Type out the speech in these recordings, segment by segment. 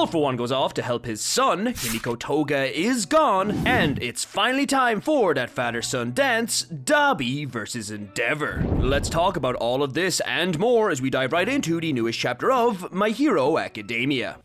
All For One goes off to help his son, Himiko Toga is gone, and it's finally time for that father-son dance, Dabi vs Endeavor. Let's talk about all of this and more as we dive right into the newest chapter of My Hero Academia.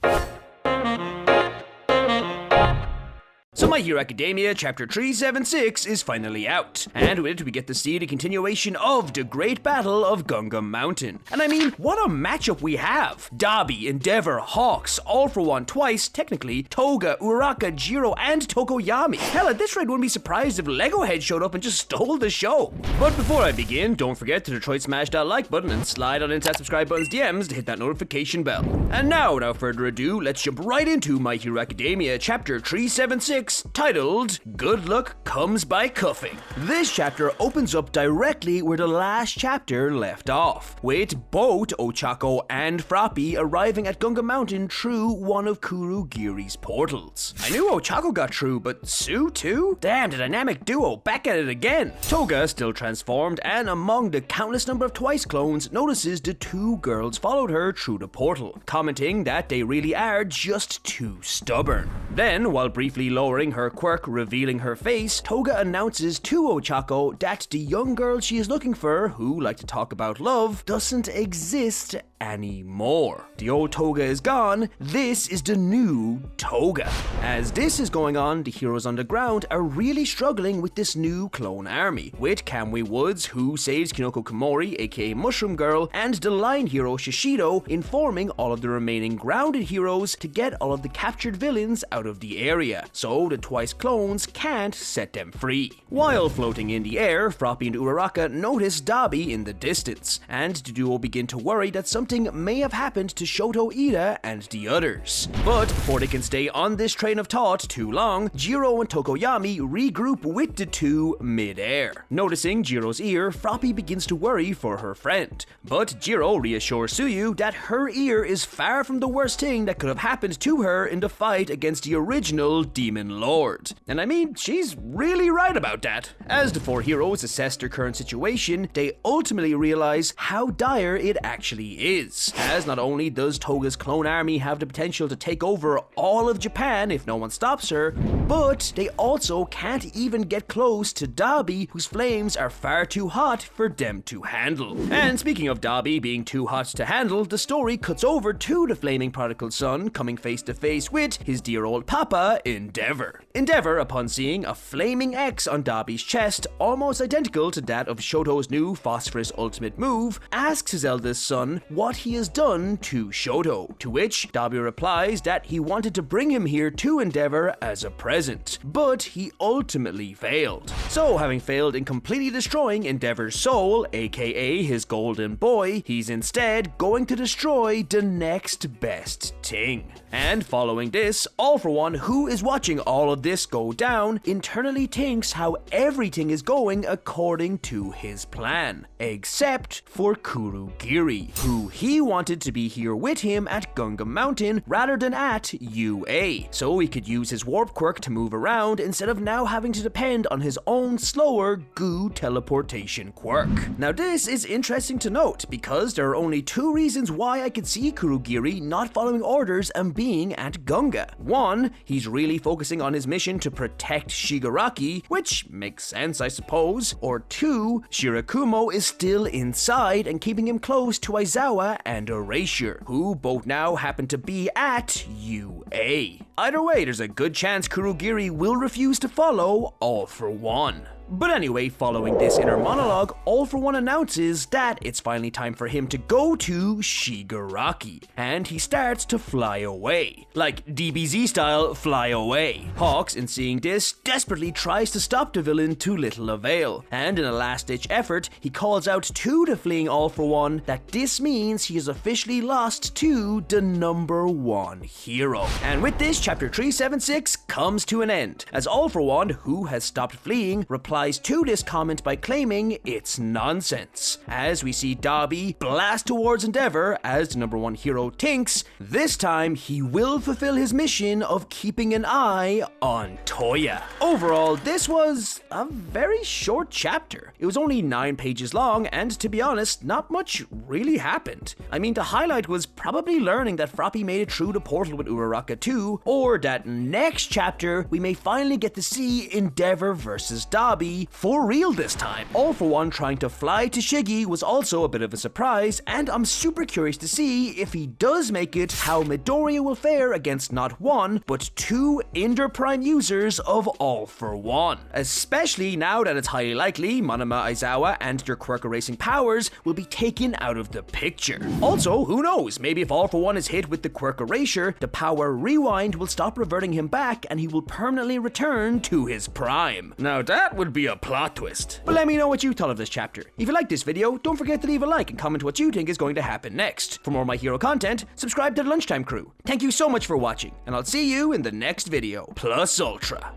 So My Hero Academia Chapter 376 is finally out, and with it we get to see the continuation of the great battle of Gunga Mountain. And I mean, what a matchup we have! Dabi, Endeavor, Hawks, All For One twice, technically, Toga, Uraraka, Jiro, and Tokoyami. Hell, at this rate, wouldn't be surprised if Lego Head showed up and just stole the show. But before I begin, don't forget to Detroit smash that like button and slide on into that subscribe button's DMs to hit that notification bell. And now, without further ado, let's jump right into My Hero Academia Chapter 376, titled Good Luck Comes by Cuffing. This chapter opens up directly where the last chapter left off, with both Ochako and Froppy arriving at Gunga Mountain through one of Kurogiri's portals. I knew Ochako got through, but Sue too? Damn, the dynamic duo back at it again. Toga, still transformed, and among the countless number of Twice clones, notices the two girls followed her through the portal, commenting that they really are just too stubborn. Then, while briefly lowering her quirk revealing her face, Toga announces to Ochako that the young girl she is looking for, who like to talk about love, doesn't exist anymore. The old Toga is gone, this is the new Toga. As this is going on, the heroes on the ground are really struggling with this new clone army, with Kamui Woods, who saves Kinoko Komori, aka Mushroom Girl, and the lion hero Shishido, informing all of the remaining grounded heroes to get all of the captured villains out of the area, so the Twice clones can't set them free. While floating in the air, Froppy and Uraraka notice Dabi in the distance, and the duo begin to worry that something may have happened to Shoto Ida and the others. But before they can stay on this train of thought too long, Jiro and Tokoyami regroup with the two mid-air. Noticing Jiro's ear, Froppy begins to worry for her friend, but Jiro reassures Tsuyu that her ear is far from the worst thing that could have happened to her in the fight against the original Demon Lord. And I mean, she's really right about that. As the four heroes assess their current situation, they ultimately realize how dire it actually is, as not only does Toga's clone army have the potential to take over all of Japan if no one stops her, but they also can't even get close to Dabi, whose flames are far too hot for them to handle. And speaking of Dabi being too hot to handle, the story cuts over to the flaming prodigal son coming face to face with his dear old papa, Endeavor. Endeavor, upon seeing a flaming X on Dabi's chest, almost identical to that of Shoto's new Phosphorus ultimate move, asks his eldest son what he has done to Shoto, to which Dabi replies that he wanted to bring him here to Endeavor as a present, but he ultimately failed. So, having failed in completely destroying Endeavor's soul, aka his golden boy, he's instead going to destroy the next best thing. And following this, All For One, who is watching all of this go down, internally thinks how everything is going according to his plan, except for Kurogiri, who he wanted to be here with him at Gunga Mountain rather than at UA, so he could use his warp quirk to move around instead of now having to depend on his own slower goo teleportation quirk. Now this is interesting to note, because there are only two reasons why I could see Kurogiri not following orders and being at Gunga. One, he's really focusing on his mission to protect Shigaraki, which makes sense I suppose, or two, Shirakumo is still inside and keeping him close to Aizawa and Erasure, who both now happen to be at UA. Either way, there's a good chance Kurogiri will refuse to follow All For One. But anyway, following this inner monologue, All For One announces that it's finally time for him to go to Shigaraki, and he starts to fly away. Like DBZ style, fly away. Hawks, in seeing this, desperately tries to stop the villain to little avail, and in a last-ditch effort, he calls out to the fleeing All For One that this means he is officially lost to the #1 hero. And with this, chapter 376 comes to an end, as All For One, who has stopped fleeing, replies to this comment by claiming it's nonsense, as we see Dabi blast towards Endeavor as the #1 hero thinks this time he will fulfill his mission of keeping an eye on Toya. Overall, this was a very short chapter. It was only 9 pages long, and to be honest, not much really happened. I mean, the highlight was probably learning that Froppy made it through the portal with Uraraka Baraka 2, or that next chapter we may finally get to see Endeavor versus Dabi for real this time. All For One trying to fly to Shiggy was also a bit of a surprise, and I'm super curious to see if he does make it, how Midoriya will fare against not one, but two Ender Prime users of All For One. Especially now that it's highly likely Monoma Aizawa and their quirk erasing powers will be taken out of the picture. Also, who knows, maybe if All For One is hit with the quirk erasure, the power rewind will stop reverting him back and he will permanently return to his prime. Now that would be a plot twist. But let me know what you thought of this chapter. If you liked this video, don't forget to leave a like and comment what you think is going to happen next. For more My Hero content, subscribe to the Lunchtime crew. Thank you so much for watching, and I'll see you in the next video. Plus Ultra.